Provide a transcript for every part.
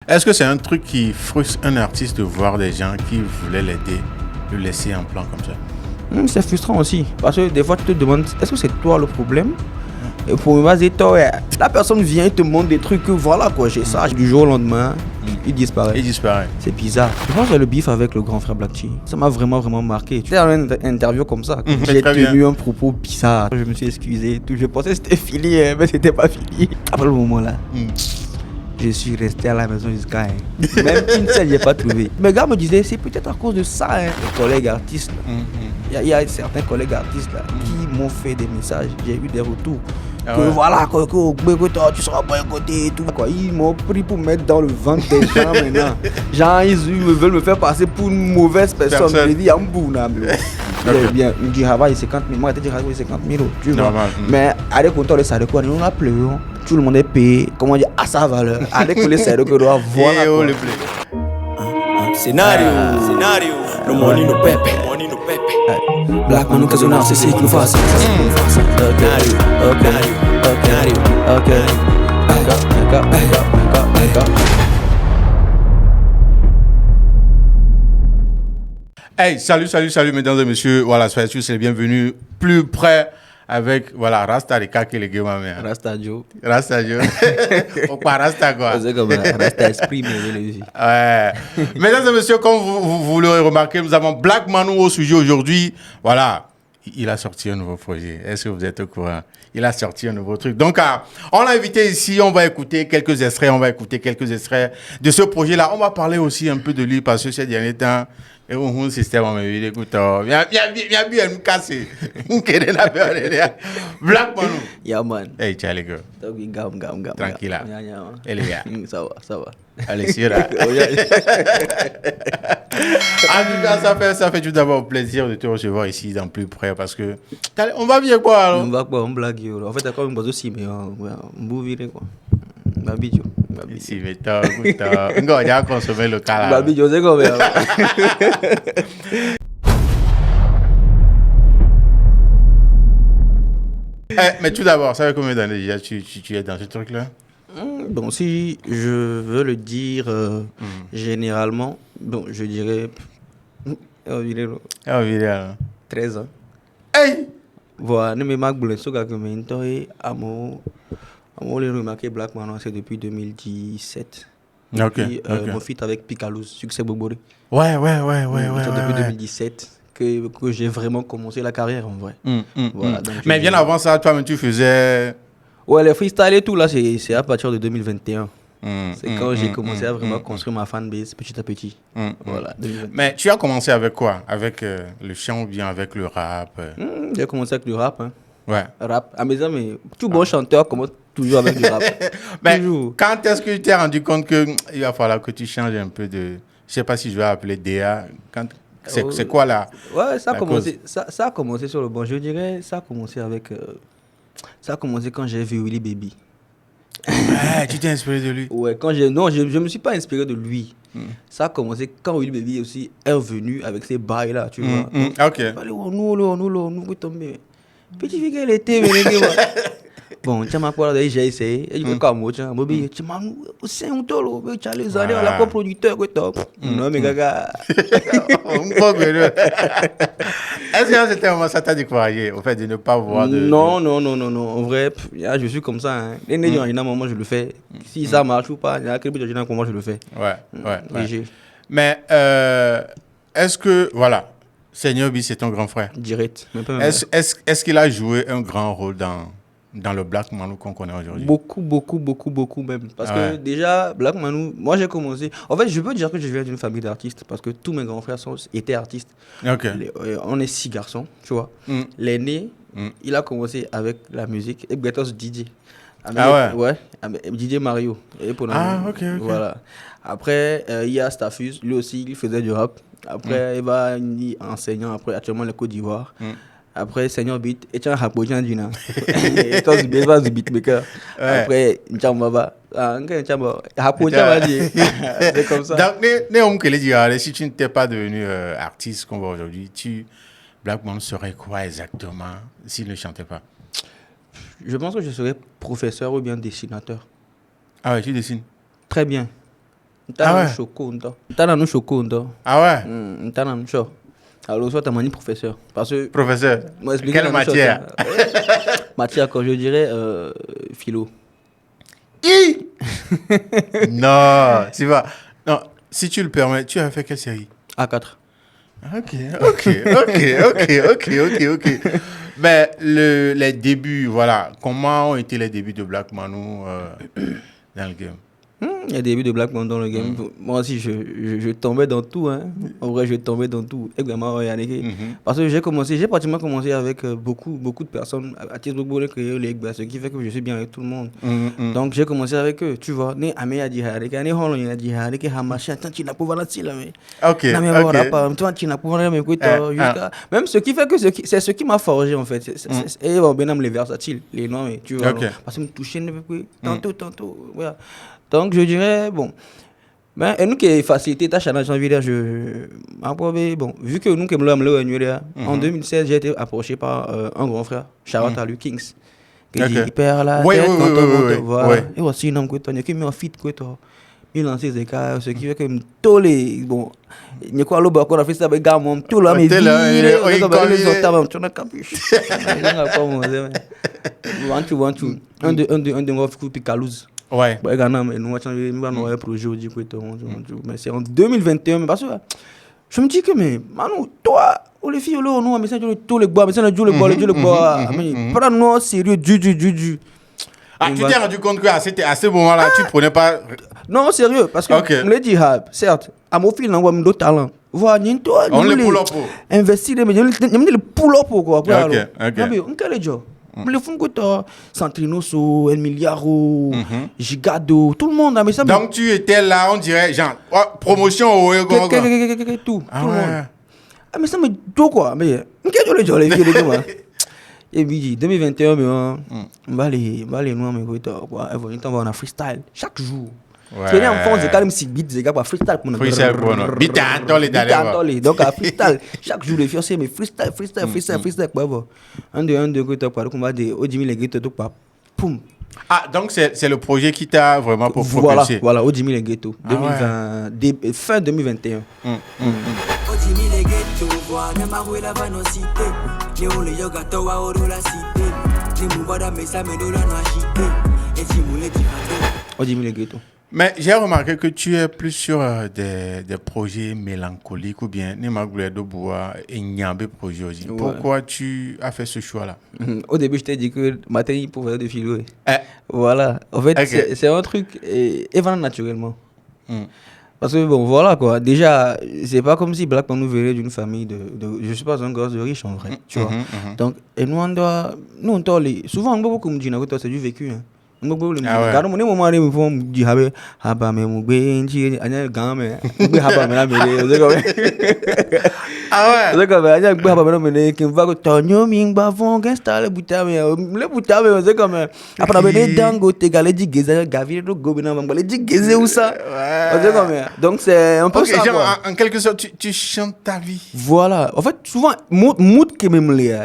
Est-ce que c'est un truc qui frustre un artiste de voir des gens qui voulaient l'aider, le laisser en plan comme ça? C'est frustrant aussi. Parce que des fois, tu te demandes, est-ce que c'est toi le problème? Et pour me baser, la personne vient et te montre des trucs que voilà quoi, j'ai ça, du jour au lendemain, il disparaît. Il disparaît. C'est bizarre. Je pense que le bif avec le grand frère Black Chi, ça m'a vraiment marqué. Tu sais, dans une interview comme ça, j'ai tenu un propos bizarre. Je me suis excusé et tout. Je pensais que c'était fini, mais c'était pas fini. Après le moment là, je suis resté à la maison jusqu'à même une seule, j'ai pas trouvé. Mes gars me disaient, c'est peut-être à cause de ça, les collègues artistes. Il y a certains collègues artistes là, qui m'ont fait des messages, j'ai eu des retours. Que voilà, que tu seras boycotté et tout. Ils m'ont pris pour mettre dans le ventre des gens maintenant. Genre, ils veulent me faire passer pour une mauvaise personne. Je dis, bien, il dit, Hava, il 50 000. Moi, je dis, 50 000. Tu vois. Mais avec le temps, ça de quoi on a pleuré. Tout le monde est payé. Comment dire, à sa valeur. Avec les salaires que doit voir. Scénario. Le money no pepe. Black man, cause on c'est nous fasse. Ok. Hey, salut, mesdames et messieurs. Voilà, soyez tous les bienvenus. Plus près avec, voilà, Rasta, les cacs et les gueux, ma mère. Rasta Joe. Ou pas Rasta, quoi. C'est comme Rasta Esprit, mais les Ouais. Mesdames et messieurs, comme vous l'aurez remarqué, nous avons Black Manu au sujet aujourd'hui. Voilà. Il a sorti un nouveau projet. Est-ce que vous êtes au courant? Il a sorti un nouveau truc. Donc, on l'a invité ici. On va écouter quelques extraits. De ce projet-là. On va parler aussi un peu de lui parce que ces derniers temps, et un système, on m'a dit, écoute, viens bien me casser. Black Manu. Yeah, man. Hey, tiens, les gars. Gam. Tranquille, là. Et les gars. Ça va. Allez, c'est là. En tout cas, ça fait tout d'abord plaisir de te recevoir ici dans Plus Près parce que on va bien quoi alors? On blague. En fait, d'accord, on va aussi, mais on va virer quoi. Babidjo. Si, mais t'as, on va consommer le cas là. Babidjo, c'est comme ça. Mais tout d'abord, ça fait combien d'années déjà tu es dans ce truc-là? Bon, si je veux le dire généralement, bon, je dirais 13 ans. Hey! Voilà, ne me marque boule, ce que je me remarqué Black Man, c'est depuis 2017. Depuis mon feat avec Picalouz, Succès Boboré. Ouais. Depuis 2017 que j'ai vraiment commencé la carrière en vrai. Voilà, donc, mais bien avant ça, toi-même tu faisais... Ouais, les freestyles et tout, là, c'est à partir de 2021. C'est quand j'ai commencé à vraiment construire ma fanbase petit à petit. Voilà, mais tu as commencé avec quoi? Avec le chant ou bien avec le rap? J'ai commencé avec le rap. Hein. Ouais. Rap. À mes amis, tout bon chanteur commence toujours avec du rap. Mais toujours. Quand est-ce que tu t'es rendu compte qu'il va falloir que tu changes un peu de... Je sais pas si je vais appeler DA. C'est quoi là? Ouais, ça a commencé sur le bon. Je dirais, ça a commencé avec... ça a commencé quand j'ai vu Willy Baby. Ouais, tu t'es inspiré de lui? Ouais, je me suis pas inspiré de lui. Ça a commencé quand Willy Baby aussi est revenu avec ses bails là, tu vois. Ok. Allez, nous tomber. Petit fille qu'elle était, mais bon, tu m'as quoi j'ai essayé. Et je fais comme moi, tu m'as c'est un tolo, tu as les années, on l'a producteur que top. Non, mais gaga. Est-ce que c'était un moment ça t'a découragé au fait de ne pas voir de... Non. En vrai, je suis comme ça. Hein. Les nés, il y a un moment, je le fais. Si ça marche ou pas, il y a quelques moment, je le fais. Ouais. Mais est-ce que, voilà, Seigneur B, c'est ton grand frère. Direct. Est-ce qu'il a joué un grand rôle dans le Black Manu qu'on connaît aujourd'hui? Beaucoup même. Parce que déjà, Black Manu, moi j'ai commencé... En fait, je peux dire que je viens d'une famille d'artistes parce que tous mes grands frères étaient artistes. On est 6 garçons, tu vois. L'aîné, il a commencé avec la musique et Betos DJ. DJ Mario. Ok. Voilà. Après, il y a Staffus, lui aussi, il faisait du rap. Après, il va enseignant, après, actuellement, le Côte d'Ivoire. Après, Seigneur Beat, et tu as un Dina. Et toi, tu es du beatmaker. Après, tu as c'est comme ça. Donc, si tu n'étais pas devenu artiste qu'on voit aujourd'hui, Black Man serait quoi exactement s'il ne chantait pas? Je pense que je serais professeur ou bien dessinateur. Ah ouais, tu dessines? Très bien. T'as un choco, t'as un choco, Ah ouais? t'as un choco. Alors, soit t'as mani professeur. Parce que. Professeur, quelle matière? Matière, quand je dirais philo. Non, tu vois. Non, si tu le permets, tu as fait quelle série? A4. Ok. Mais les débuts, voilà. Comment ont été les débuts de Black Manu dans le game? Il y a des débuts de Black Man dans le game. Moi aussi, je tombais dans tout. Hein. En vrai, je tombais dans tout. Parce que j'ai pratiquement commencé avec beaucoup de personnes. À titre de ce qui fait que je suis bien avec tout le monde. Donc, j'ai commencé avec eux. Tu vois, même ce qui fait que c'est ce qui m'a forgé en fait. Et bon, ben, les versatiles, les noms, tu vois. Parce que me toucher tantôt. Voilà. Donc, je dirais, bon, ben, et nous qui facilité ta challenge, bon, vu que nous qui en 2016, j'ai été approché par un grand frère, Charlotte à lui, Kings. Qui dit, il perd la tête quand on voit. Et voici un homme qui met en fit, il lance ses écarts, ce qui fait que tous les, bon, il y a quoi, on a fait ça avec Gamon, tout là, mais il les autres, tu as capuche. One, two. Un de moi, puis Calouse. Ouais. Nous projet mais c'est en 2021 mais parce que je me dis que mais Manu toi ou les filles là on mais ça tous les bois mais ça le bois mais pas non sérieux du. Ah, tu t'es rendu compte que à ce moment-là tu prenais pas non sérieux parce que me le dit certes à mon fil on d'autres talents voir ni toi on les pull up investir mais le pull up quoi OK on quel job le fond que Santrinoso, El Miliaro, Gigado, tout le monde a mis ça. Donc tu étais là, on dirait, genre, promotion au tout. Tout le monde. Ah, mais ça me dit quoi? Mais, qu'est-ce que les filles de moi? Et puis, 2021, on va aller loin, mais quoi, on va en freestyle chaque jour. C'est en France, j'ai quand même 6 beats, les gars, freestyle pour nous. Freestyle pour nous. Beat à Antolé. Donc, à freestyle, chaque jour, les filles, mais freestyle, quoi. Un de quoi, tu as combat des Odimi, les ghettos, tout pas. Poum. Ah, donc c'est le projet qui t'a vraiment propulsé. Voilà, Odimi, les ghettos. Fin 2021. Odimi, les ghettos, voix, Namarou, la vanosité. Léon, les yoga, Towa, Oro, la cité. Les Moubada, mais ça me donne la agité. Et si vous les Odimi, les ghettos. Mais j'ai remarqué que tu es plus sur des projets mélancoliques ou bien Nemagoulet de Bois et Nyambé projet aussi. Ouais. Pourquoi tu as fait ce choix-là? Au début, je t'ai dit que matin, il pouvait de philo. Voilà. En fait, c'est un truc évident naturellement. Parce que bon, voilà quoi. Déjà, c'est pas comme si Black Man nous venait d'une famille je suis pas un gosse de riche en vrai. Tu vois. Donc, et nous, on doit souvent, on beaucoup me dit, c'est du vécu. Hein. Regarde mon moment où on dit haba mais mon benji anya game mais haba mais la ah ouais comme anya haba mais qui va que tonyo mingba vont installer butame le butame c'est comme après ben dango te galé dit geza gavir do gobina mangba dit geze ou ça c'est comme donc c'est un peu ça en quelque sorte tu chantes ta vie. Voilà, en fait souvent mood que même les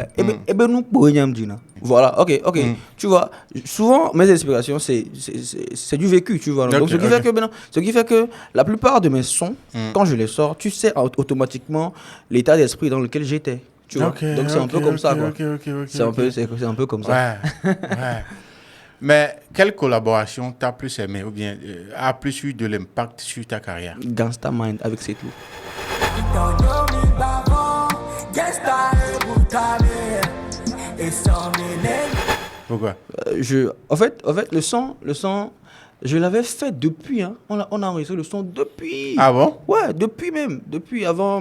et ben nous pour rien dina. Voilà, ok. Tu vois, souvent mes inspirations c'est du vécu, tu vois. Donc ce qui fait que la plupart de mes sons, quand je les sors, tu sais automatiquement l'état d'esprit dans lequel j'étais, tu vois. Donc c'est un peu comme ça quoi. C'est un peu comme ça. Ouais. Mais quelle collaboration t'as plus aimé ou bien a plus eu de l'impact sur ta carrière? Gangsta Mind avec C'est Tout. Pourquoi? En fait, le son, je l'avais fait depuis. Hein. On a enregistré le son depuis. Ah bon? Ouais, depuis même.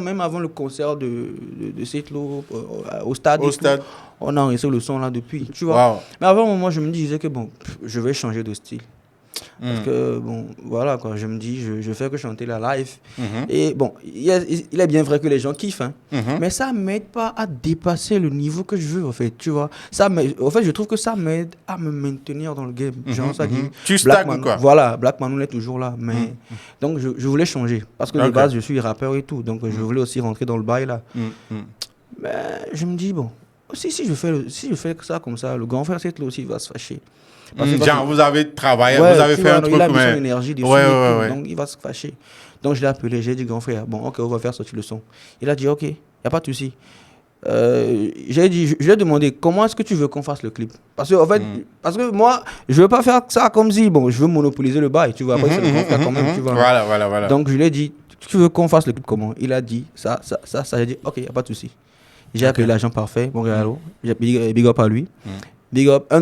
Même avant le concert de Setlo au stade. On a enregistré le son là depuis. Tu vois? Wow. Mais avant, moi, je me disais que bon, je vais changer de style. Parce que, bon, voilà quoi, je me dis, je fais que chanter la live. Et bon, il est bien vrai que les gens kiffent, hein, mais ça m'aide pas à dépasser le niveau que je veux, en fait, tu vois. En fait, je trouve que ça m'aide à me maintenir dans le game. Genre, ça dit, tu stagnes quoi. Voilà, Black Man est toujours là, mais donc je voulais changer. Parce que de base, je suis rappeur et tout, donc je voulais aussi rentrer dans le bail là. Mais je me dis, bon, si je fais ça comme ça, le grand frère, c'est là aussi, il va se fâcher. Genre, vous avez travaillé, vous avez fait un truc. Il a mis son énergie dessus, ouais. donc il va se fâcher. Donc je l'ai appelé, j'ai dit, grand frère, bon, ok, on va faire sortir le son. Il a dit, ok, il n'y a pas de souci. Je lui ai demandé, comment est-ce que tu veux qu'on fasse le clip? Parce que, en fait, parce que moi, je veux pas faire ça comme si, bon, je veux monopoliser le bail, tu vois. Après, c'est le grand frère quand même, tu vois. Voilà. Donc je lui ai dit, tu veux qu'on fasse le clip comment? Il a dit, ça. J'ai dit, ok, il n'y a pas de souci. J'ai appelé l'agent parfait, Montréal, j'ai big up à lui. Big up, 1,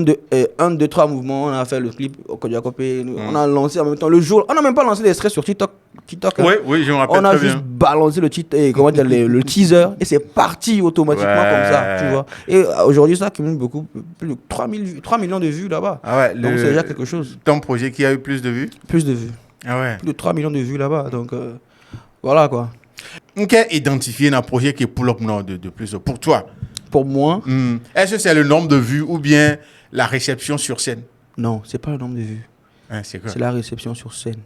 2, 3 mouvements, on a fait le clip au Kodiakopé, on a lancé en même temps le jour, on n'a même pas lancé l'extrait sur TikTok. Oui, je me rappelle. On a juste balancé le teaser et c'est parti automatiquement comme ça, tu vois. Et aujourd'hui, ça accumule beaucoup, plus de 3 millions de vues là-bas. Ah ouais, donc c'est déjà quelque chose. Ton projet qui a eu plus de vues? Plus de vues. Ah ouais. Plus de 3 millions de vues là-bas, donc voilà quoi. Ok, identifier un projet qui est pull-up de plus pour toi. Pour moi. Est-ce que c'est le nombre de vues ou bien la réception sur scène? Non, c'est pas le nombre de vues. C'est quoi? C'est la réception sur scène.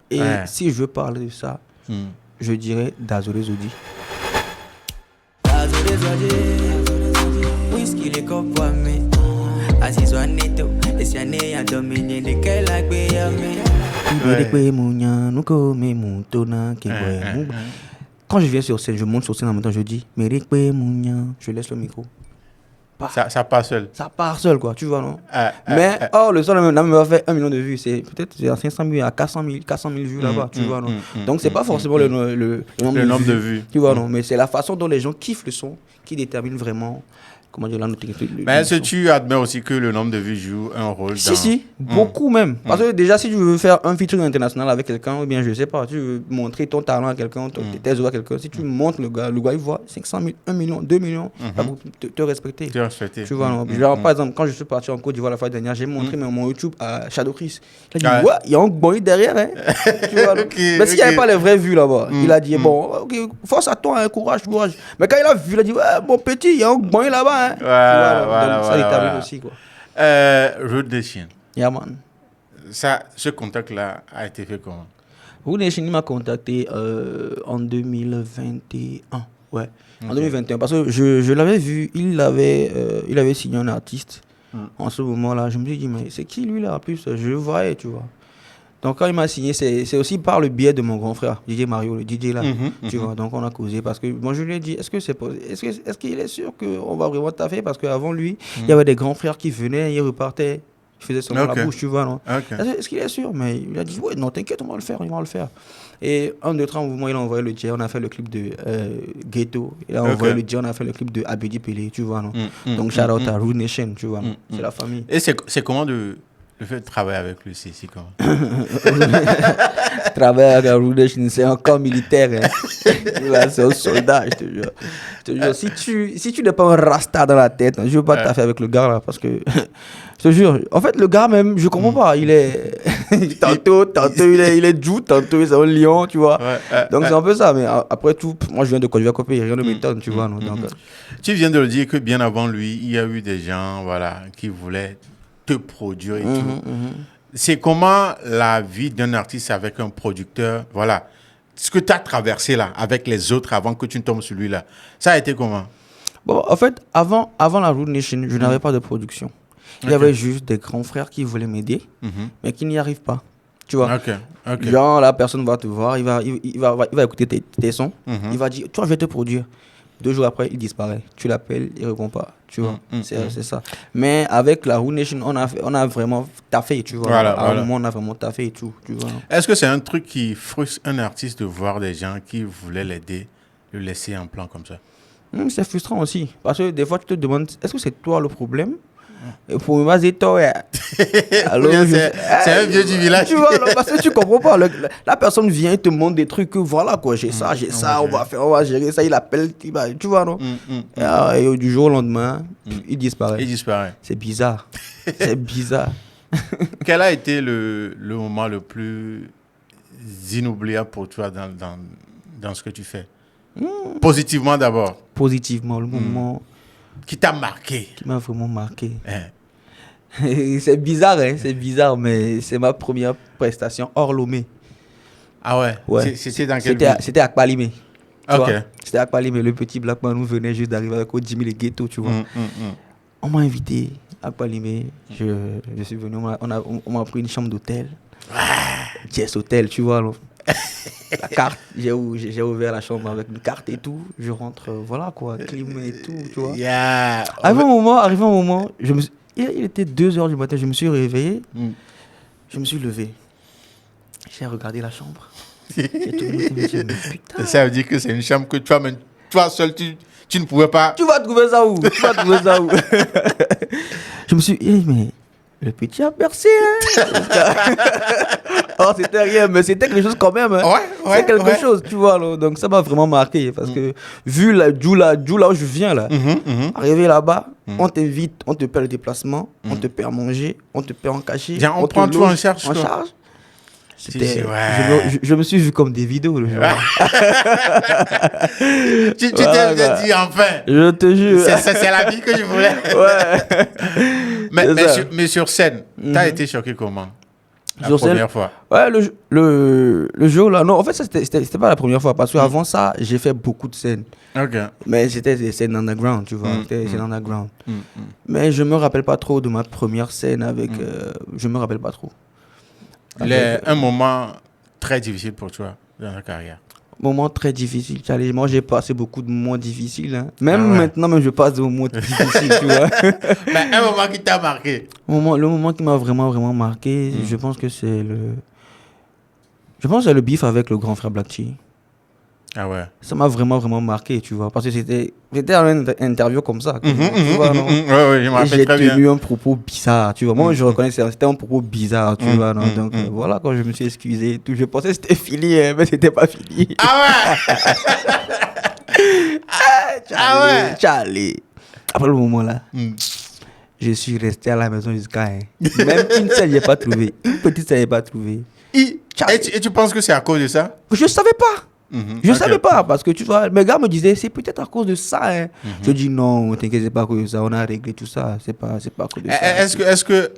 Et si je veux parler de ça, je dirais Dazolé Zodi. Dazolé Zodi, whisky les copains, mais assis sur un netto, et si on est à dominer lesquels la gbéyamé. Quand je viens sur scène, je monte sur scène en même temps, je dis, je laisse le micro. Ça part seul. Ça part seul, quoi, tu vois, non? Mais, le son n'a même fait 1 million de vues. C'est peut-être à 500 000, à 400 000 vues là-bas, tu vois, non? Donc, c'est pas forcément le nombre de vues. Tu vois, non? Mais c'est la façon dont les gens kiffent le son qui détermine vraiment, comment dire, la notoriété. Mais est-ce que tu admets aussi que le nombre de vues joue un rôle Si, beaucoup même. Parce que déjà, si tu veux faire un featuring international avec quelqu'un, ou bien, je sais pas, tu veux montrer ton talent à quelqu'un, tes œuvres à quelqu'un, si tu montres le gars, il voit 500 000, 1 million, 2 millions, pour te respecter. Tu vois, non? Genre, par exemple, quand je suis parti en Côte d'Ivoire la fois dernière, j'ai montré mon YouTube à Shadow Chris. Il a dit, ouais, il y a un boy derrière, hein. Tu vois, mais s'il n'y avait pas les vraies vues là-bas, il a dit, bon, ok, force à toi, hein, courage. Mais quand il a vu, il a dit, ouais, mon petit, il y a un boy là-bas, hein. Voilà, ça détermine aussi, quoi. Road Nation. Yeah, man. Ce contact-là a été fait comment? Road Nation m'a contacté en 2021. Ouais, en 2021. Parce que je l'avais vu, il avait signé un artiste en ce moment-là. Je me suis dit, mais c'est qui lui là? En plus, je le voyais, tu vois. Donc quand il m'a signé, c'est aussi par le biais de mon grand frère, DJ Mario, le DJ là. Tu vois, donc on a causé parce que moi je lui ai dit, est-ce qu'il est sûr qu'on va vraiment taffer? Parce qu'avant lui, il y avait des grands frères qui venaient, ils repartaient, ils faisaient seulement la bouche, tu vois, non? Est-ce qu'il est sûr? Mais il a dit, ouais, non, t'inquiète, on va le faire. Et 1, 2, 3 mouvements, il a envoyé le jet, on a fait le clip de Ghetto, il a envoyé le jet, on a fait le clip de Abedi Pelé, tu vois, non? Donc shout out à Root Nation, tu vois, c'est la famille. Et c'est comment le fait de travailler avec lui, c'est comment? Travailler avec Root Nation, c'est un corps militaire, hein. C'est un soldat, je te jure. Si tu n'es pas un rasta dans la tête, je ne veux pas taffer avec le gars là, parce que je te jure, en fait le gars même, je comprends pas, il est tantôt il est Jou, tantôt c'est un lion, tu vois. Donc c'est un peu ça, mais après tout, moi je viens de Kodiakopé, rien ne m'étonne, tu vois. Donc, tu viens de le dire que bien avant lui, il y a eu des gens, voilà, qui voulaient te produire et tout. C'est comment la vie d'un artiste avec un producteur, voilà, ce que tu as traversé là, avec les autres avant que tu ne tombes sur lui là, ça a été comment? Bon, en fait, avant la Root Nation, je n'avais pas de production. Il y avait juste des grands frères qui voulaient m'aider, mais qui n'y arrivent pas. Tu vois, genre la personne va te voir, il va écouter tes sons, il va dire, toi je vais te produire. 2 jours après, il disparaît. Tu l'appelles, il ne répond pas. Tu vois, c'est ça. Mais avec la Root Nation, on a vraiment taffé, tu vois. À un moment, on a vraiment taffé et tout, tu vois. Est-ce que c'est un truc qui frustre un artiste de voir des gens qui voulaient l'aider, le laisser en plan comme ça? C'est frustrant aussi. Parce que des fois, tu te demandes, est-ce que c'est toi le problème? Pour moi, c'est toi. Alors, c'est un vieux du village. Tu vois, parce que tu comprends pas. La personne vient et te montre des trucs que voilà, quoi. J'ai ça, on va gérer ça. Il appelle, tu vois, non? Et du jour au lendemain, il disparaît. C'est bizarre. C'est bizarre. Quel a été le moment le plus inoubliable pour toi dans ce que tu fais? Positivement d'abord. Positivement, le moment. Qui t'a marqué? Qui m'a vraiment marqué. C'est bizarre, hein? C'est bizarre, mais c'est ma première prestation hors Lomé. Ah ouais? C'était dans quel C'était à Kpalimé. Ok. C'était à Paris, mais le petit Black Manu venait juste d'arriver avec Jimmy le ghetto, tu vois. On m'a invité à Palimé. Je suis venu, on m'a pris une chambre d'hôtel. Jess Hotel, tu vois. La carte, j'ai ouvert la chambre avec une carte et tout. Je rentre, voilà quoi, clim et tout, tu vois. Yeah. Arrivé un moment, il était 2h du matin, je me suis réveillé. Je me suis levé. J'ai regardé la chambre. J'ai tout le monde dit, mais putain. Ça veut dire que c'est une chambre que toi seul, tu ne pouvais pas. Tu vas trouver ça où? Je me suis dit, mais le petit a percé. Oh, c'était rien, mais c'était quelque chose quand même. Hein. Ouais, c'est quelque chose, tu vois. Là. Donc ça m'a vraiment marqué parce que vu d'où là où je viens, là, arrivé là-bas, on t'invite, on te paie le déplacement, on te paie à manger, on te paie en cachet. On prend tout en charge. Je me suis vu comme des vidéos. Le jour. Tu t'es dit enfin. Je te jure. C'est la vie que je voulais. Ouais. mais sur scène, t'as été choqué comment? La première fois. Ouais, le jour là. Non, en fait, c'était pas la première fois. Parce qu'avant ça, j'ai fait beaucoup de scènes. Ok. Mais c'était des scènes underground, tu vois. C'était des scènes underground. Mais je me rappelle pas trop de ma première scène avec. Je me rappelle pas trop. Un moment très difficile pour toi dans ta carrière. Moment très difficile. Moi, j'ai passé beaucoup de moments difficiles. Hein. Maintenant, je passe des moments difficiles, tu vois. Mais un moment qui t'a marqué. Le moment qui m'a vraiment, vraiment marqué, je pense que c'est le bif avec le grand frère Black T. Ah ouais. Ça m'a vraiment, vraiment marqué, tu vois. Parce que c'était une interview comme ça. Ouais, je me rappelle très bien. J'ai tenu un propos bizarre, tu vois. Moi, je reconnais que c'était un propos bizarre, tu vois. Non? Donc, voilà, quand je me suis excusé, tout, je pensais que c'était fini, mais c'était pas fini. Ah ouais. Charlie. Après le moment là, je suis resté à la maison jusqu'à... Même une scène, j'ai pas trouvé. Une petite scène, j'ai pas trouvé. Et tu penses que c'est à cause de ça? Je savais pas. Je savais pas, parce que tu vois, mes gars me disaient, c'est peut-être à cause de ça. Hein. Je dis non, t'inquiète, c'est pas à cause de ça, on a réglé tout ça, c'est pas à cause de ça. Est-ce que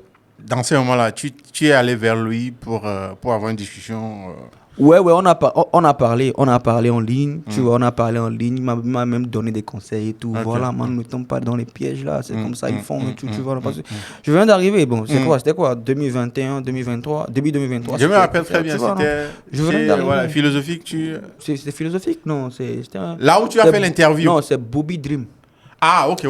dans ces moments-là, tu es allé vers lui pour avoir une discussion Ouais, on a parlé en ligne, tu vois, on a parlé en ligne, il m'a même donné des conseils et tout. Voilà, man, ne tombe pas dans les pièges là, c'est comme ça, ils font et tout, tu vois. Parce que je viens d'arriver, bon, c'était quoi 2021, 2023, début 2023. Je me rappelle très bien, c'était philosophique, C'était philosophique, non, c'était là où tu as fait l'interview. Non, c'est Bobby Dream. Ah, ok.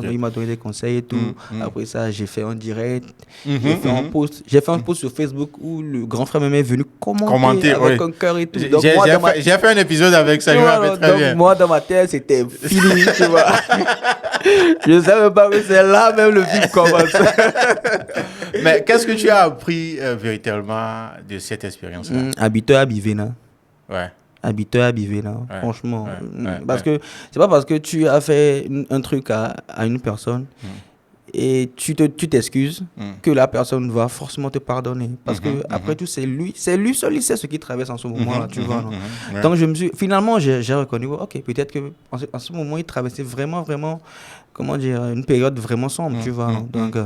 Il m'a donné des conseils et tout. Après ça, j'ai fait un direct. J'ai fait un post sur Facebook où le grand frère même est venu commenter avec un cœur et tout. J'ai fait un épisode avec ça, je me rappelle très bien. Moi, dans ma tête, c'était fini, tu vois. Je ne savais pas que c'est là même le film commence. Mais qu'est-ce que tu as appris véritablement de cette expérience-là? Habiteur à Bivena. Ouais. Habiteur à Bivena, franchement. Parce que c'est pas parce que tu as fait un truc à une personne et tu t'excuses que la personne va forcément te pardonner. Parce que après tout, c'est lui seul, il sait ce qui traverse en ce moment-là, tu vois. Donc finalement, j'ai reconnu, ok, peut-être que en ce moment, il traversait vraiment, vraiment, comment dire, une période vraiment sombre, tu vois. Donc,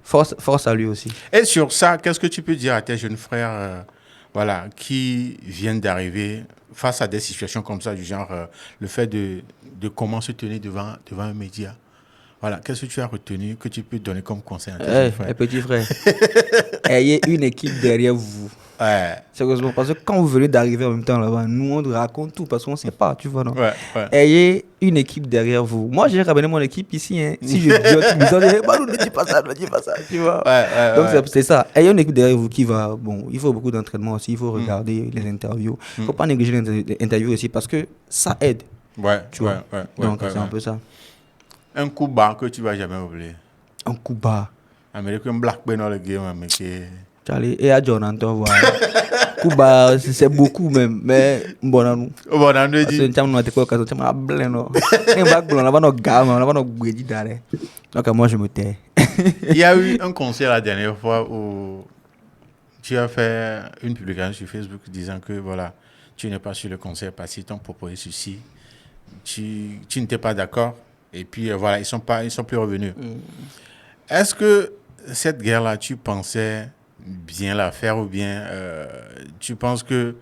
force à lui aussi. Et sur ça, qu'est-ce que tu peux dire à tes jeunes frères qui viennent d'arriver face à des situations comme ça, du genre le fait de comment se tenir devant un média? Voilà, qu'est-ce que tu as retenu, que tu peux donner comme conseil à tes jeunes frères? Petit frère, ayez une équipe derrière vous. Ouais. Sérieusement, parce que quand vous venez d'arriver en même temps là-bas, nous on raconte tout parce qu'on ne sait pas, tu vois, non? Ayez une équipe derrière vous. Moi, j'ai ramené mon équipe ici. Hein. Si je dis ne dis pas ça, tu vois. Donc, c'est ça. Ayez une équipe derrière vous qui va. Bon, il faut beaucoup d'entraînement aussi. Il faut regarder les interviews. Il ne faut pas négliger les interviews aussi parce que ça aide. Tu vois. Donc, c'est un peu ça. Un coup bas que tu ne vas jamais oublier. Un coup bas. Américain Black Ben dans le game, mais Charlie, et à Jonathan, voilà. Kuba, c'est beaucoup même, mais bon, nous. Bon, nous dit. C'est un peu quoi, quand tu m'as blé, non. Et bac blanc, on va nos gammes, on va nos guédis d'aller. Donc, moi, je me tais. Il y a eu un concert la dernière fois où tu as fait une publication sur Facebook disant que voilà, tu n'es pas sur le concert parce qu'ils t'ont proposé ceci. Tu n'étais pas d'accord. Et puis, voilà, ils sont plus revenus. Est-ce que cette guerre-là, tu pensais bien la faire ou bien tu penses que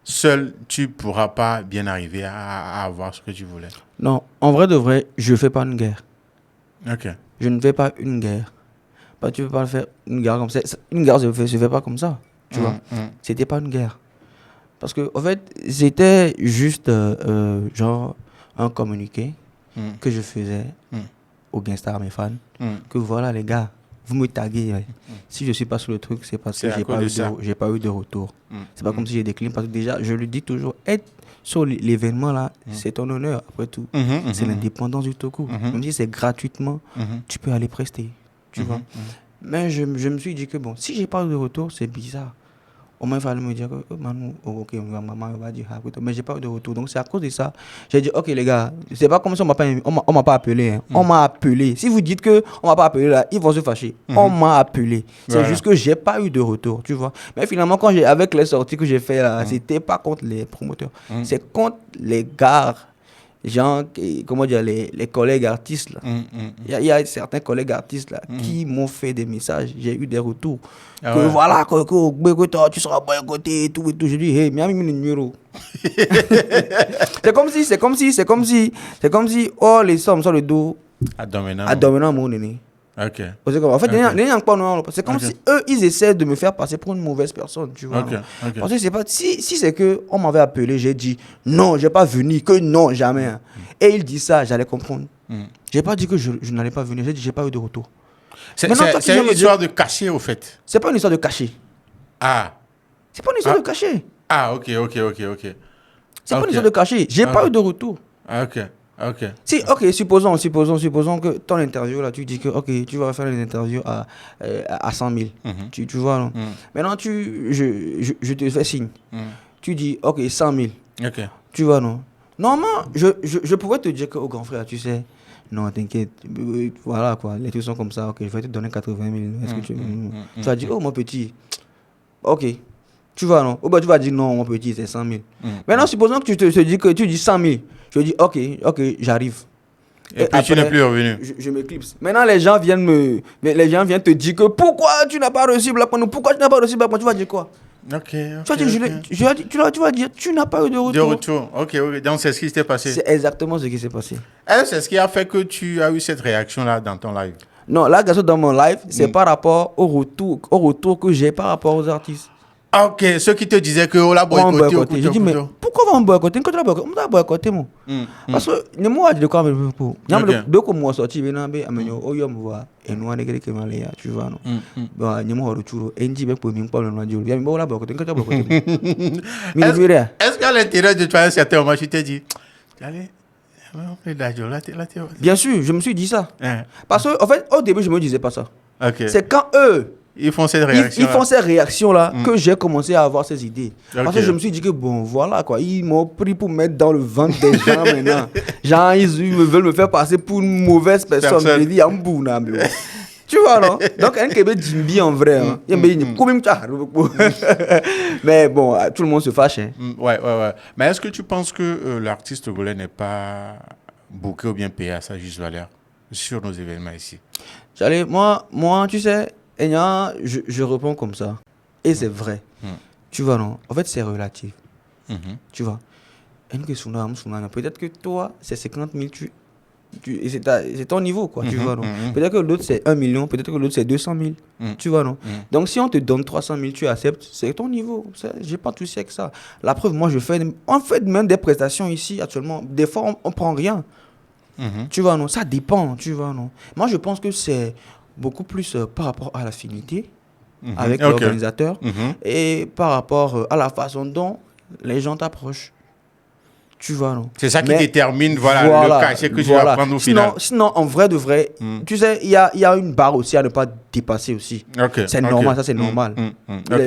seul, tu pourras pas bien arriver à avoir ce que tu voulais. Non, en vrai de vrai, je fais pas une guerre. Ok. Je ne fais pas une guerre. Tu peux pas faire une guerre comme ça. Une guerre, je fais pas comme ça. Tu vois. C'était pas une guerre. Parce que, en fait, c'était juste genre un communiqué que je faisais aux gangsters, mes fans. Que voilà, les gars, vous me taguez. Ouais. Si je suis pas sur le truc, c'est parce que j'ai pas eu de retour. C'est pas comme si j'ai décliné. Parce que déjà, je le dis toujours, être sur l'événement là, c'est ton honneur après tout. C'est l'indépendance du Togo. Même si c'est gratuitement, tu peux aller prester. Tu vois. Mais je me suis dit que bon, si j'ai pas eu de retour, c'est bizarre. Au moins, il fallait me dire que Manu, ok, maman va dire, mais j'ai pas eu de retour. Donc, c'est à cause de ça. J'ai dit, ok, les gars, c'est pas comme si on m'a pas appelé. Hein. On m'a appelé. Si vous dites qu'on m'a pas appelé, là, ils vont se fâcher. On m'a appelé. C'est juste que j'ai pas eu de retour, tu vois. Mais finalement, avec les sorties que j'ai fait là, c'était pas contre les promoteurs. C'est contre les gars. Genre, comment dire, les collègues artistes là. Il y a certains collègues artistes là qui m'ont fait des messages. J'ai eu des retours. Voilà, que tu seras boycotté et tout. Je dis, hey, mais mis le numéro. C'est comme si, oh, les sommes sur le dos. Abdominant, mon néné. Ok. En fait, c'est comme si eux, ils essaient de me faire passer pour une mauvaise personne, tu vois. Parce que c'est pas, si c'est que on m'avait appelé, j'ai dit non, je vais pas venir, que non, jamais. Et il dit ça, j'allais comprendre. J'ai pas dit que je n'allais pas venir, j'ai dit j'ai pas eu de retour. C'est une histoire de cachet, au fait. C'est pas une histoire de cachet. Ah. C'est pas une histoire de cachet. Ah, ok. C'est pas une histoire de cachet. J'ai pas eu de retour. Ah, ok. Si, ok, supposons que ton interview, là, tu dis que, ok, tu vas faire une interview à 100 000. Tu vois, non? Maintenant, je te fais signe. Tu dis, ok, 100 000. Ok. Tu vois, non? Normalement, je pourrais te dire qu'au grand frère, tu sais, non, t'inquiète, voilà, quoi, les trucs sont comme ça, ok, je vais te donner 80 000. Est-ce que tu vas dire, oh, mon petit, ok. Tu vois, non? Ou bien tu vas dire, non, mon petit, c'est 100 000. Maintenant, supposons que tu dis 100 000. Je dis, ok, j'arrive. Et puis après, tu n'es plus revenu. Je m'éclipse. Maintenant, les gens viennent te dire que pourquoi tu n'as pas reçu Black Manu? Pourquoi tu n'as pas reçu Black Manu? Tu vas dire quoi? Ok. Tu vas dire, tu n'as pas eu de retour. De retour, ok. Donc, c'est ce qui s'est passé. C'est exactement ce qui s'est passé. Est-ce que c'est ce qui a fait que tu as eu cette réaction-là dans ton live? Non, là, dans mon live, c'est par rapport au retour que j'ai par rapport aux artistes. Ok, ceux qui te disaient que on l'a boycotté. J'ai dit, mais pourquoi on va me boycotter? Quand tu l'as boycotté, on va boycotter, moi. Parce que, ne moi, de quoi me pour. De quoi moi sorti, ben ambe amenyo oyo mwa et nous on est que malaya, tu vois non. Bon, ne moi retour et ndi be pour mi pas le noir. Bien bon la boycotter, quand tu boycotter. Est-ce qu'à l'intérieur de toi un certain moment tu t'es dit allez bien sûr, je me suis dit ça. Parce que en fait, au début, je me disais pas ça. Okay. C'est quand eux ils font cette réaction. Ils font ces réactions-là que j'ai commencé à avoir ces idées. Parce que je me suis dit que bon, voilà quoi, ils m'ont pris pour mettre dans le ventre des gens maintenant. Genre, ils veulent me faire passer pour une mauvaise personne. Je dis, tu vois, non? Donc, un Québec dit en vrai. Mais bon, tout le monde se fâche. Hein. Ouais. Mais est-ce que tu penses que l'artiste togolais n'est pas booké ou bien payé à sa juste valeur sur nos événements ici? Moi, tu sais, je réponds comme ça. Et c'est vrai. Tu vois, non? En fait, c'est relatif. Tu vois? Peut-être que toi, c'est 50 000, c'est ton niveau, quoi. Tu vois, non? Peut-être que l'autre, c'est 1 million. Peut-être que l'autre, c'est 200 000. Tu vois, non? Donc, si on te donne 300 000, tu acceptes, c'est ton niveau. J'ai pas de souci avec ça. La preuve, moi, on fait même des prestations ici, actuellement. Des fois, on prend rien. Tu vois, non? Ça dépend, tu vois, non? Moi, je pense que c'est beaucoup plus par rapport à l'affinité avec l'organisateur et par rapport à la façon dont les gens t'approchent. Tu vois, non? C'est ça qui détermine le cachet que je vais prendre au final. Sinon, en vrai de vrai, tu sais, il y a une barre aussi à ne pas dépasser aussi. C'est normal, ça c'est normal.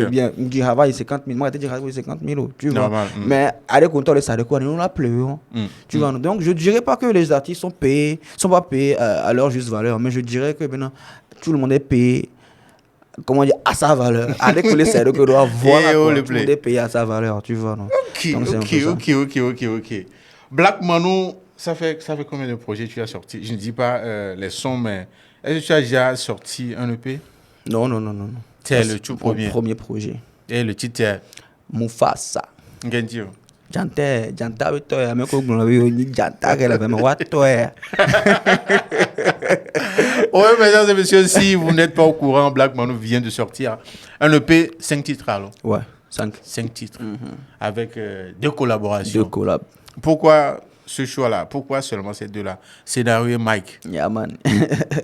Bien, me dit Havaï 50 000, moi je te dis Havaï 50 000, tu vois. Mais avec le ça de quoi nous la pleurons. Tu vois, donc je dirais pas que les artistes sont pas payés à leur juste valeur, mais je dirais que maintenant tout le monde est payé. Comment dire, à sa valeur. Avec les salaires que doit voilà, tout le monde est payé à sa valeur, tu vois, non? Ok. Black Manu, ça fait combien de projets tu as sorti? Je ne dis pas les sons, mais est-ce que tu as déjà sorti un EP? Non. C'est le tout premier. Premier projet. Et le titre est Mufasa. Ngentio. Janta betoya mais ko glon bi ni janta que la vraiment watoya. Oui, mesdames et messieurs, si vous n'êtes pas au courant, Black Manu vient de sortir un EP 5 titres alors. Ouais, 5 titres avec 2 collaborations. 2 collabs. Pourquoi ce choix-là? Pourquoi seulement ces deux-là? Scénario et Mike. Yeah man.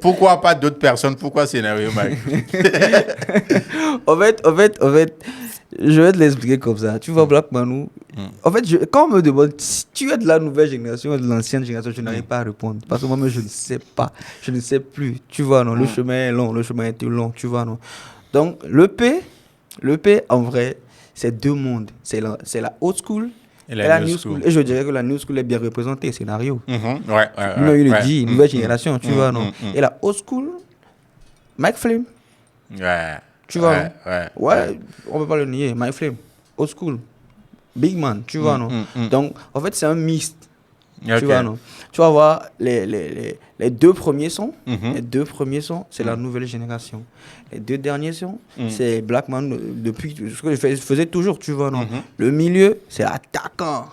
Pourquoi pas d'autres personnes? Pourquoi Scénario et Mike? En fait, je vais te l'expliquer comme ça. Tu vois, Black Manu. En fait, quand on me demande si tu es de la nouvelle génération ou de l'ancienne génération, je n'arrive pas à répondre. Parce que moi-même, je ne sais pas. Je ne sais plus. Tu vois, non, le chemin est long. Le chemin était long. Tu vois, non. Donc, l'EP, en vrai, c'est 2 mondes. C'est la old school et la new school. Et je dirais que la new school est bien représentée. Scénario. Ouais. Il le dit, nouvelle génération. Tu vois, non. Et la old school, Mike Flame. Ouais. Tu vois, ouais, on peut pas le nier. My Flame, old school, big man, tu vois, non? Donc, en fait, c'est un mixte. Tu vois, non? Tu vas voir les 2 premiers sons. Les 2 premiers sons, c'est la nouvelle génération. Les 2 derniers sons, c'est Black Man depuis ce que je faisais toujours, tu vois, non? Le milieu, c'est attaquant.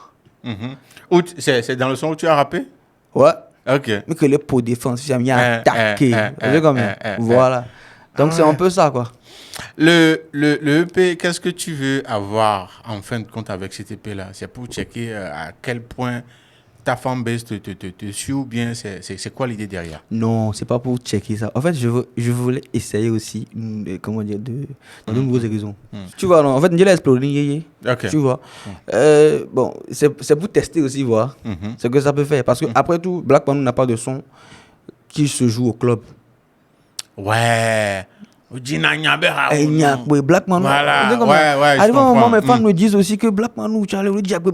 C'est dans le son où tu as rappé? Ouais. Ok. Mais que les pots défensifs, j'aime bien attaquer. Voilà. Donc, c'est un peu ça, quoi. Le EP, qu'est-ce que tu veux avoir en fin de compte avec cet EP-là? C'est pour checker à quel point ta fanbase te suit ou bien c'est quoi l'idée derrière? Non, c'est pas pour checker ça. En fait, je voulais essayer aussi, comment dire, dans de nouveaux horizons. Tu vois, non, en fait, je l'ai exploré, tu vois. Bon, c'est pour tester aussi, voir ce que ça peut faire. Parce que après tout, Black Manu n'a pas de son qui se joue au club. Ouais. Black Manu. Voilà, ouais, à un moment, mes fans me disent aussi que Black Manu, tu as le diable,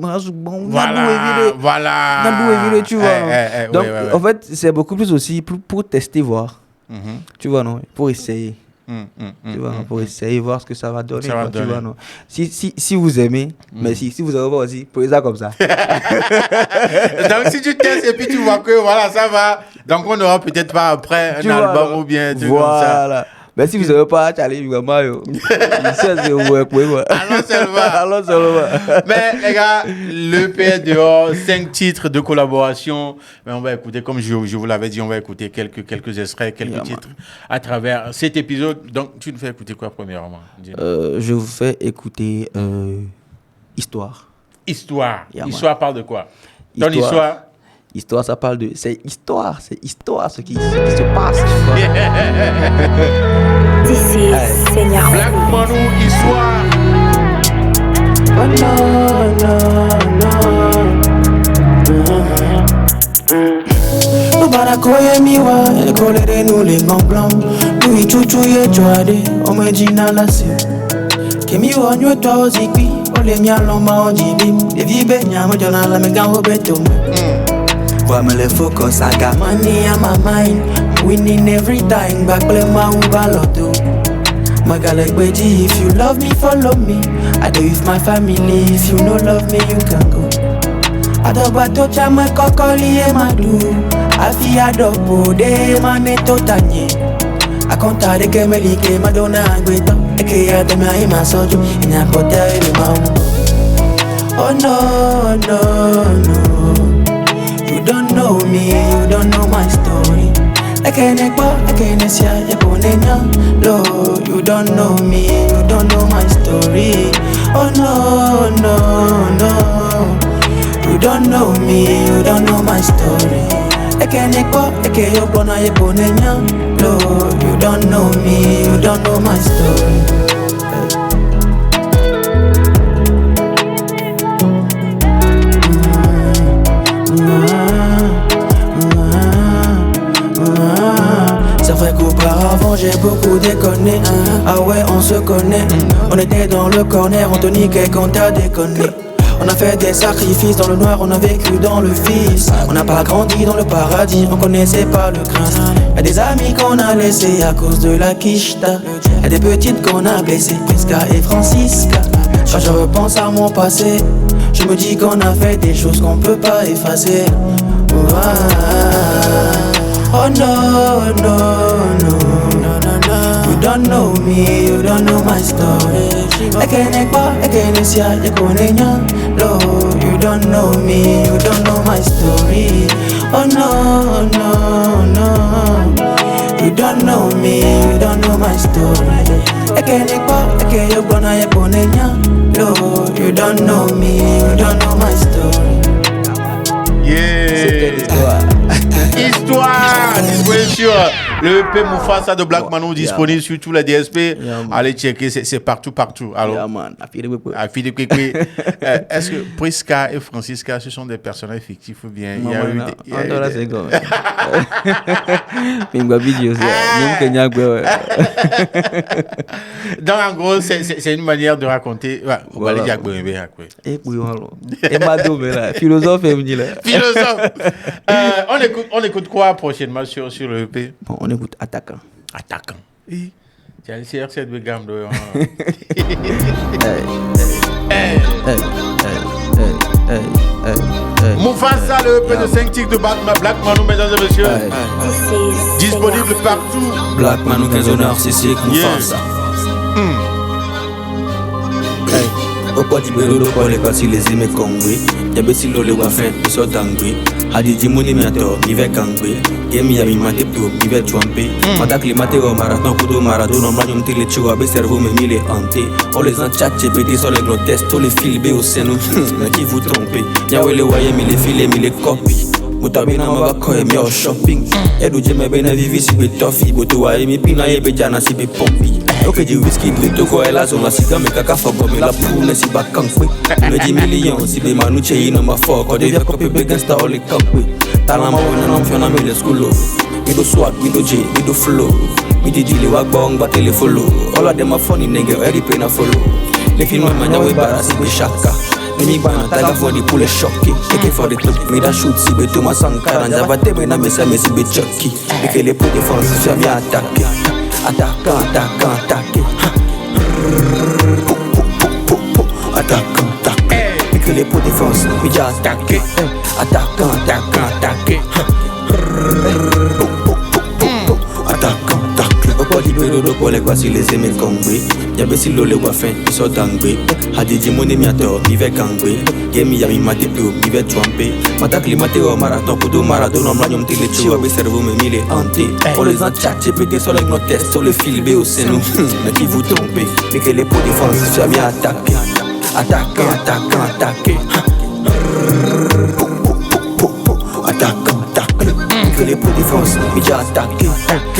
voilà, tu vois. Donc, en fait, c'est beaucoup plus aussi pour tester, voir. Tu vois, non? Pour essayer. Tu vois, pour essayer, voir ce que ça va donner. Tu vois, non? Si vous aimez, mais si vous n'avez pas aussi, prenez ça comme ça. Donc, si tu testes et puis tu vois que voilà, ça va, donc on n'aura peut-être pas après un album ou bien un truc comme ça. Voilà. Mais si vous n'avez pas, allez, vraiment, allons seulement. Mais les gars, l'EP dehors, 5 titres de collaboration. Mais on va écouter, comme je vous l'avais dit, on va écouter quelques extraits, quelques titres à travers cet épisode. Donc, tu nous fais écouter quoi premièrement? Je vous fais écouter Histoire. Histoire. Histoire parle de quoi? Ton histoire? Histoire, ça parle de... C'est histoire ce qui se passe. D'ici, Seigneur. Black Manu, histoire. Oh no. Barakoye miwa, kolere nous les gamblam. Lui chuchu ye chwade, omejina la se. Kemi wanywe to ozikwi, ole mialoma ojibim. Evibe nyamo jona la megango betum. While me focus, I got money on my mind. Winning every time, back play my Ubalotto. My girl like Beji, if you love me, follow me. I do with my family, if you no love me, you can go. I do bato chama kokoli e madu. Afi adopo de mane totanye. I conta de kemeli ke madonna angweta. Eke ya de ma ima soju, ina pota e mamu. Oh no, no, no. You don't know me, you don't know my story. Like a nesia, Lord, you don't know me, you don't know my story. Oh no, no, no. You don't know me, you don't know my story. Like a Lord, you don't know me, you don't know my story. C'est vrai qu'auparavant j'ai beaucoup déconné. Ah ouais, on se connaît. On était dans le corner, on te niquait quand t'as déconné. On a fait des sacrifices dans le noir, on a vécu dans le vice. On n'a pas grandi dans le paradis, on connaissait pas le Christ. Y'a des amis qu'on a laissés à cause de la quicheta. Y'a des petites qu'on a blessées, Prisca et Francisca. Quand je repense à mon passé, je me dis qu'on a fait des choses qu'on peut pas effacer. Oh no, no, no. You don't know me, you don't know my story. No, you don't know me, you don't know my story. Oh no, no, no. You don't know me, you don't know my story. Eke yo gonna ye ponenya. No, you don't know me, you don't know my story. Yeah. Histoire, bien sûr. Le EP Mufasa de Black Manu disponible sur tous les DSP. Allez checker, c'est partout. Alors, Philippe Kwekwe. Est-ce que Priska et Francisca, ce sont des personnages fictifs ou bien il y a eu des... Donc en gros, c'est une manière de raconter. On va aller dire philosophe. On écoute quoi prochainement sur le EP? Bon, on écoute Attaquant. Tu as le CR7 de gamme de... Mufasa, le EP de 5 titres de Black Manu, mesdames et messieurs. Disponible partout. Black Manu, 15 honneurs, c'est Mufasa. Opa Tibero do Pole Kasi les aimés Kongwe. Yabesi Lole Wafen, Iso Tangwe. Hadidi Moni Miato, Nive Kangwe. Gemi Yami Matepto, Nive Chwampe. Matakli Mateo Marathon, Kudo Marathon, Nomranium Tele Chua, Beservo, Memile Ante. On les entchatche, pété sur les grotesques, tous les filbés au seno. Mais qui vous trompez? Yahweh les waye, mille filets, mille copies. Mutabina mabakoye mi shopping. Edu jeme bena vivi si be toffee. Boto wa emi pina ye be jana si be pompi. Ok ji whisky drito ko ela so masika me kaka fogo me la poule si bakankwe. Me di million si be manuche ino ma foko. De via kope be gangsta ole kankwe. Talama wana na mfiona me le skulo. Me do swag, me do J, me do flow. Me di jili wak bong ba tele follow. All of them are funny nigga, every pay na follow. Le film manya we bara si be shaka. Me bana taga for the pull shocky. Take it for the top. Me da shoot si be to ma sankara. Njava tebe na mesa me si be chucky. Eke le put defense si mi attaque. Attaquant. Attaquant. Eke le put defense mi ja attaque. Attaquant. Opa Tibero do Pole Kasi les aimés Kongwe. Yabesi Lole Wafen, Iso Tangwe. Hadidi Moni Miato, Nive Kangwe. Gemi Yami Matepto, Nive Chwampe. Matakli Mateo Marathon, Kudo Marathon, Nomranium Tele Chua, Beservo, Memile Ante. On les entchatche, pété sur les grotesques, tous les filbés au seno. Mais qui vous trompez? Mais que les pots de France, je suis attaqué. Attaquant. Que les pots de France, mais j'ai attaqué.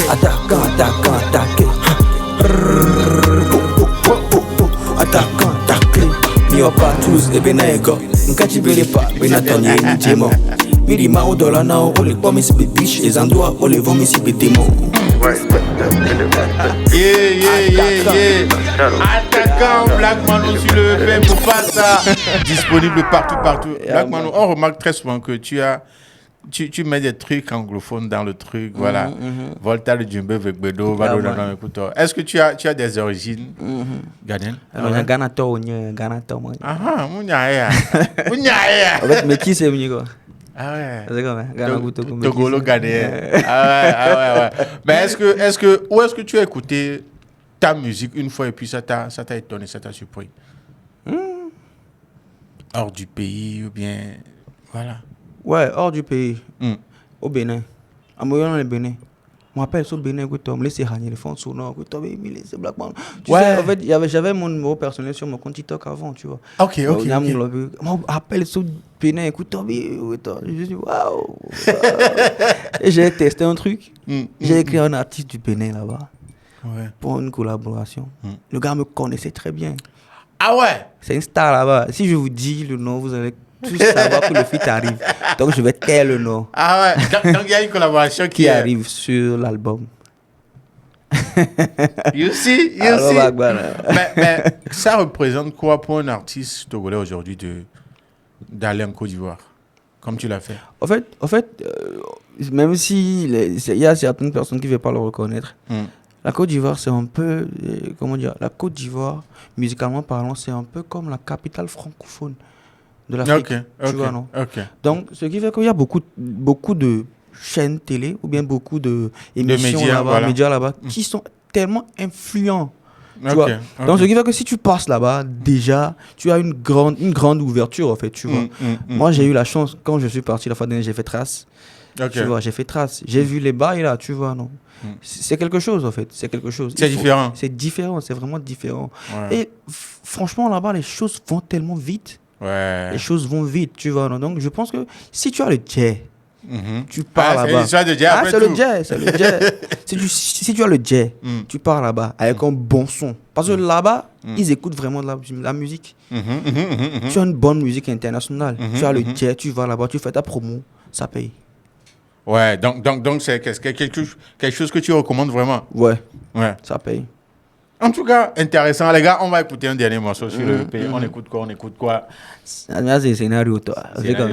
Attaquant. Mio pas tous et benego. Nkachi bele pa, benatoni ni jemo. Miri ma o dollar now, ole kwa misi be bitch, les endroits ole vont misi be démon. Yeah. Attaquant Black Manu sur le EP Mufasa. Disponible partout. Black Manu, on remarque très souvent que tu mets des trucs anglophones dans le truc, voilà. Volta le Djembe avec Bedo, Est-ce que tu as des origines ghanéennes? Ghana to. Ah, Mounia. En fait, mais qui c'est venu quoi? Ah ouais. C'est comme Ghana Togolo ghanéen. Ah ouais. Mais où est-ce que tu as écouté ta musique une fois et puis ça t'a étonné, ça t'a surpris? Hors du pays ou bien voilà. Ouais, hors du pays. Au Bénin. À Moyen le Bénin. Je me rappelle, au Bénin, on me laissait ragner les fonds sur nous. C'est Black Man. Tu sais, en fait, j'avais mon numéro personnel sur mon compte TikTok avant, tu vois. Ok. Je me rappelle, au Bénin, écoute, je me dis, waouh. Et j'ai testé un truc. J'ai écrit un artiste du Bénin là-bas. Ouais. Pour une collaboration. Le gars me connaissait très bien. Ah ouais? C'est une star là-bas. Si je vous dis le nom, vous allez tous savoir que le feat arrive. Donc je vais taire le nom. Ah ouais. Donc il y a une collaboration qui arrive sur l'album. You see. Mais ça représente quoi pour un artiste togolais aujourd'hui d'aller en Côte d'Ivoire, comme tu l'as fait? En fait, même si il y a certaines personnes qui ne veulent pas le reconnaître, la Côte d'Ivoire, c'est un peu, la Côte d'Ivoire, musicalement parlant, c'est un peu comme la capitale francophone de l'Afrique. Tu vois, non? Donc, ce qui fait qu'il y a beaucoup de chaînes télé ou bien beaucoup d'émissions médias là-bas qui sont tellement influents Tu vois. Donc, ce qui fait que si tu passes là-bas, déjà, tu as une grande ouverture, en fait, tu vois. Moi, j'ai eu la chance, quand je suis parti la fois dernière, j'ai fait trace. Tu vois, j'ai fait trace. J'ai vu les bails, là, tu vois, non. C'est quelque chose, en fait. C'est quelque chose. C'est différent. C'est différent, c'est vraiment différent. Ouais. Et franchement, là-bas, les choses vont tellement vite. Ouais. Les choses vont vite, tu vois, non. Donc, je pense que si tu as le jet, tu pars là-bas. C'est le jet, c'est le jet. Si tu as le jet, tu pars là-bas avec un bon son. Parce que là-bas, ils écoutent vraiment de la musique. Tu as une bonne musique internationale. Tu as le jet, tu vas là-bas, tu fais ta promo, ça paye. Ouais, donc c'est quelque chose que tu recommandes vraiment. Ouais, ça paye. En tout cas, intéressant. Les gars, on va écouter un dernier morceau sur le EP. On écoute quoi C'est scénario, toi. C'est comme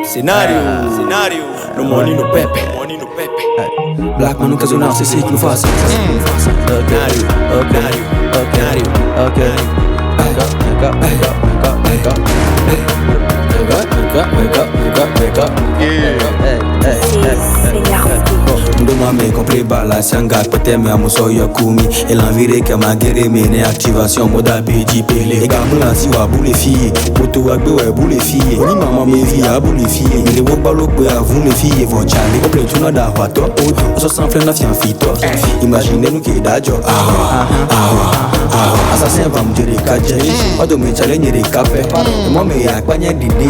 Scénario. Le money no pepe. Black man, nous casons c'est ce que nous faisons. Ndoma me compris bala sanga pete me amuso yakumi et l'enviré que ma guerre mene activation moda BJP les gars mula si wa boule filles moto wa gbe wa boule filles ni mama me vie a boule filles il wo balo pe a vous les filles vont chaler au plein tuna da wato on se sent plein na fian fito imaginez nous que dajo assassin va me dire kaje odo me challenge de café moi me ya kwanye didi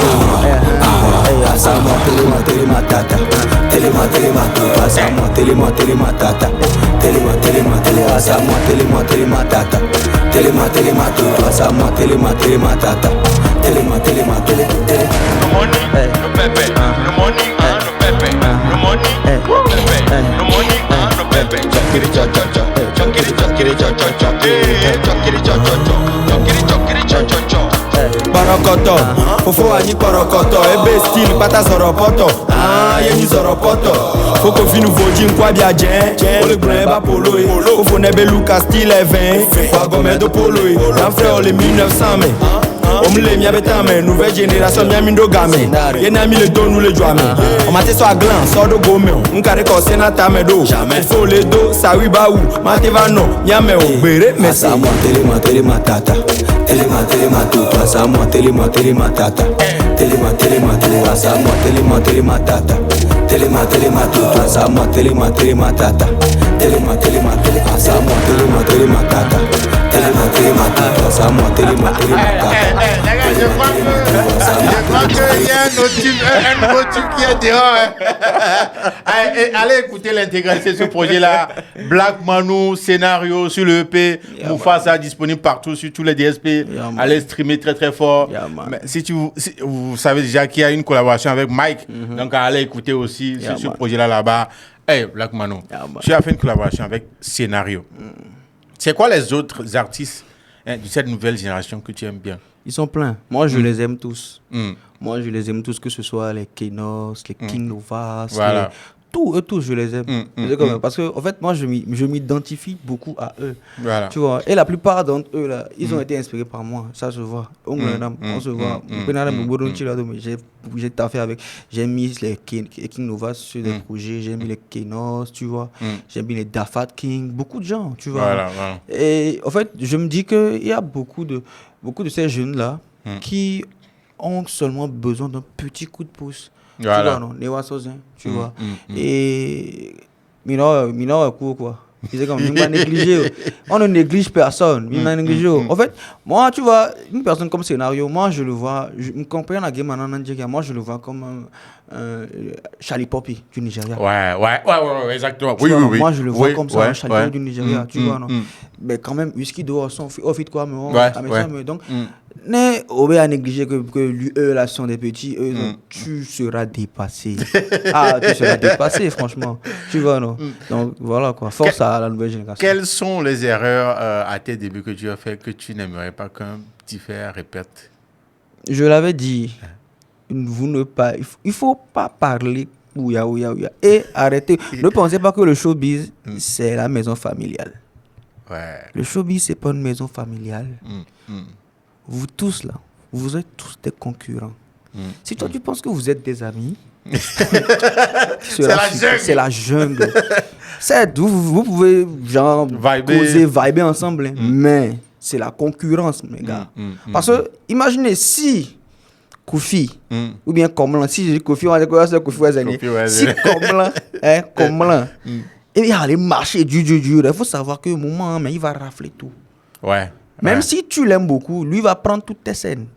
asama tele matata asama tele matata asama tele matata no money, no pepe, no money, no pepe, no money, no pepe, no money, no pepe. Chakiri cha cha cha, chakiri cha cha cha, chakiri cha cha cha, chakiri cha cha cha. Parokoto, fofo ani parokoto, ebe style pata zoropoto, yeni zoropoto. Foko vinu voji nkwa bia jen, ole brun ba polo e, fofo nebe Lucas style 20, kwa gome do polo e, yan frère ole 1900 me. Omle mia betame, nouvelle génération mia mindo game. Yena mi le don ou le joame. On m'a so à glan, so do gome. On carré ko senata me do. Jamais faut le do, ça oui ba ou. Mate va no, mia me o bere me sa mo tele matata. Tele matata, sa mo tele matata. Tele sa mo tele matata. Tele matata, sa mo tele matata. Tele sa mo tele matata. Je crois qu'il y a un nouveau tube qui est dehors. Allez écouter l'intégralité de ce projet-là. Black Manu, scénario sur le EP. Mufasa disponible partout sur tous les DSP. Allez streamer très très fort. Mais si vous savez déjà qu'il y a une collaboration avec Mike, donc allez écouter aussi sur ce projet-là là-bas. Black Manu, tu as fait une collaboration avec Scénario. C'est quoi les autres artistes de cette nouvelle génération que tu aimes bien? Ils sont pleins. Moi, je les aime tous. Moi, je les aime tous, que ce soit les Kenos, les King Novas, voilà. Tous, je les aime. Parce que, en fait, moi, je m'identifie beaucoup à eux. Voilà. Tu vois, et la plupart d'entre eux, là, ils ont été inspirés par moi. Ça se voit. On se voit. J'ai taffé avec. J'ai mis les King Novas sur des projets. J'ai mis les Kenos, tu vois. J'ai mis les Dafat King. Beaucoup de gens, tu vois. Voilà. Et en fait, je me dis qu'il y a beaucoup de ces jeunes-là qui ont seulement besoin d'un petit coup de pouce. Voilà. Tu vois, non? Newa Sozin, tu vois. Et minor quoi. C'est comme, on ne néglige personne. En fait, moi, tu vois, une personne comme Scénario, moi, je le vois, je me comprends la game en Nigeria, moi, je le vois comme Charlie Poppy du Nigeria. Ouais, exactement. Oui. Moi, je le vois comme ça, Charlie Poppy du Nigeria, tu vois, non? Mais quand même, Whisky dehors, son fit quoi, mais donc, n'est obé à négliger que eux là sont des petits, eux, tu seras dépassé. Tu seras dépassé, franchement. Tu vois, non? Donc, voilà quoi. Force à la nouvelle génération. Quelles sont les erreurs à tes débuts que tu as fait que tu n'aimerais pas qu'un petit frère répète? Je l'avais dit, il ne faut pas parler ouya. Et arrêtez. Ne pensez pas que le showbiz, c'est la maison familiale. Ouais. Le showbiz, c'est pas une maison familiale. Vous tous là, vous êtes tous des concurrents. Si toi tu penses que vous êtes des amis, c'est la jungle. Certes, vous pouvez genre Viber. vibrer ensemble, hein, mais c'est la concurrence, mes gars. Parce que, imaginez si Kofi, ou bien Komlan, si je dis Kofi, on va dire quoi, c'est Kofi Wazani. Si Komlan, il va aller marcher dur, il faut savoir que au moment, mais il va rafler tout. Ouais. Même si tu l'aimes beaucoup, lui va prendre toutes tes scènes.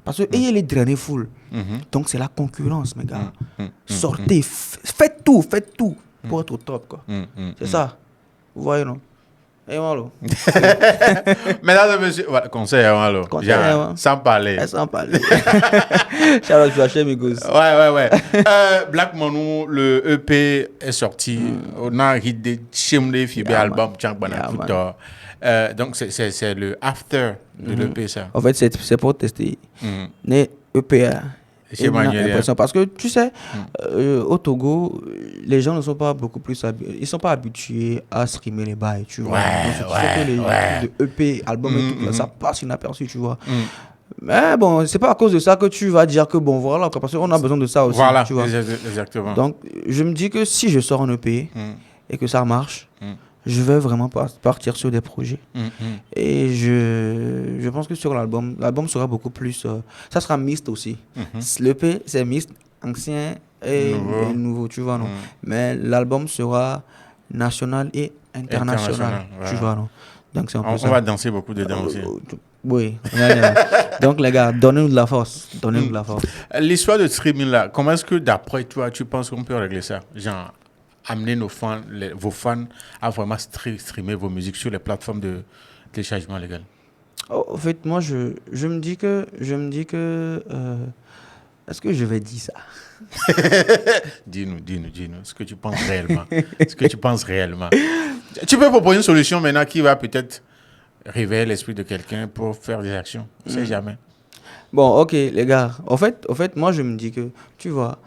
Parce que il est drainé full. Donc c'est la concurrence, mes gars. Sortez, faites tout pour être au top, quoi. C'est ça. Vous voyez, non? Et voilà. Mesdames et messieurs, voilà, conseil, alors. Conseil, ouais. Sans parler. Sans parler. Shout-out to Hachem, amigos. Ouais. Black Manu, le EP est sorti. On a hit Chimley, Fiber album, donc c'est le after de l'EP, ça. En fait, c'est pour tester. Mais EPA. Parce que tu sais, au Togo, les gens ne sont pas beaucoup plus ils sont pas habitués à streamer les bails, tu vois. Les de EP, album et tout, ça passe inaperçu, tu vois. Mais bon, c'est pas à cause de ça que tu vas dire que bon, voilà, parce qu'on a besoin de ça aussi, voilà, tu vois. Exactement. Donc, je me dis que si je sors un EP et que ça marche, je vais vraiment partir sur des projets. Et je pense que sur l'album sera beaucoup plus... ça sera mixte aussi. L'EP, c'est mixte, ancien et nouveau, tu vois, non? Mais l'album sera national et international, tu vois, non? Donc, c'est un peu ça. On va danser beaucoup dedans aussi. Oui. Donc, les gars, donnez-nous de la force. L'histoire de streaming, là, comment est-ce que, d'après toi, tu penses qu'on peut régler ça? Genre, amener vos fans à vraiment streamer vos musiques sur les plateformes de téléchargement légal? En fait, moi, je me dis que est-ce que je vais dire ça? Dis-nous ce que tu penses réellement. Tu peux proposer une solution maintenant qui va peut-être réveiller l'esprit de quelqu'un pour faire des actions. On ne sait jamais. Bon, ok, les gars. En fait, moi, je me dis que, tu vois,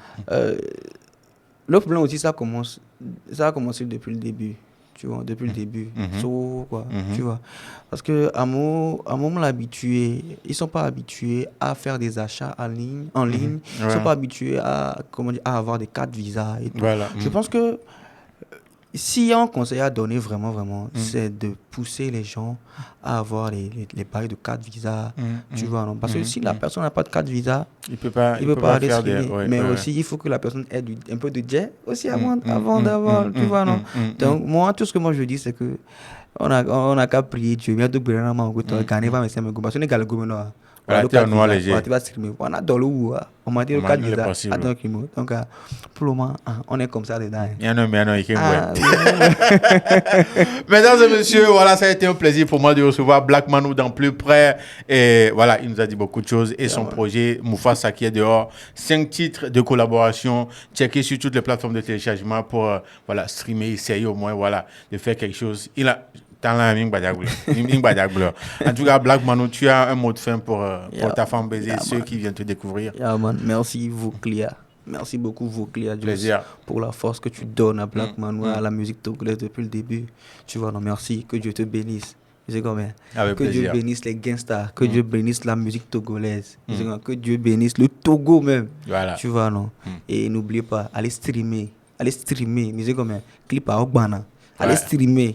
le problème aussi, ça a commencé depuis le début. Tu vois, depuis le début. Tu vois. Parce que à mon l'habitué, ils sont pas habitués à faire des achats en ligne. Ils sont pas habitués à avoir des cartes Visa et tout. Voilà. Je pense que s'il y a un conseil à donner vraiment, c'est de pousser les gens à avoir les bails de carte Visa, tu vois, non? Parce que si la personne n'a pas de carte Visa, il peut pas aller streamer. Mais aussi, il faut que la personne ait un peu de jet aussi avant d'avoir, tu vois, non? Donc, moi, tout ce que moi je dis, c'est que on a qu'à prier Dieu. Bientôt, tu noir léger. Tu vas streamer. On a dans le où, on m'a dit le cas Visa. Donc, pour le moment, on est comme ça dedans. Mesdames et messieurs, voilà, ça a été un plaisir pour moi de recevoir Black Manu dans Plus Près. Et voilà, il nous a dit beaucoup de choses. Et son projet, Mufasa, qui est dehors. 5 titres de collaboration. Checkez sur toutes les plateformes de téléchargement pour streamer, essayer au moins de faire quelque chose. En tout cas, Black Manu, tu as un mot de fin pour ta fan baiser, ceux qui viennent te découvrir. Merci, Voclia. Merci beaucoup, Voclia, pour la force que tu donnes à Black Manu, à la musique togolaise depuis le début. Tu vois, non, merci. Que Dieu te bénisse. C'est combien? Que Dieu bénisse les gangsters, que Dieu bénisse la musique togolaise, que Dieu bénisse le Togo même. Voilà. Tu vois, non? Et n'oubliez pas, allez streamer. Musique combien? Clip à Ogbana. Allez streamer.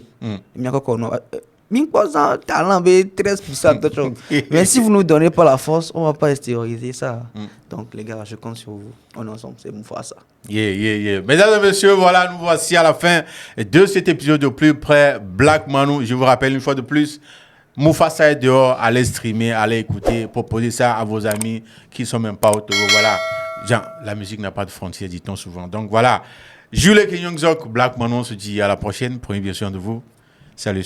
Talent, 13%. Mais si vous ne nous donnez pas la force, on ne va pas extérioriser ça. Donc, les gars, je compte sur vous. On est ensemble, c'est Mufasa. Mesdames et messieurs, voilà, nous voici à la fin de cet épisode de Plus Près. Black Manu, je vous rappelle une fois de plus, Mufasa est dehors. Allez streamer, allez écouter, proposez ça à vos amis qui ne sont même pas au Togo. Voilà, genre, la musique n'a pas de frontières, dit-on souvent. Donc, voilà. Jules Kenyongzok, Black Manu, on se dit à la prochaine. Prenez bien soin de vous. Salut.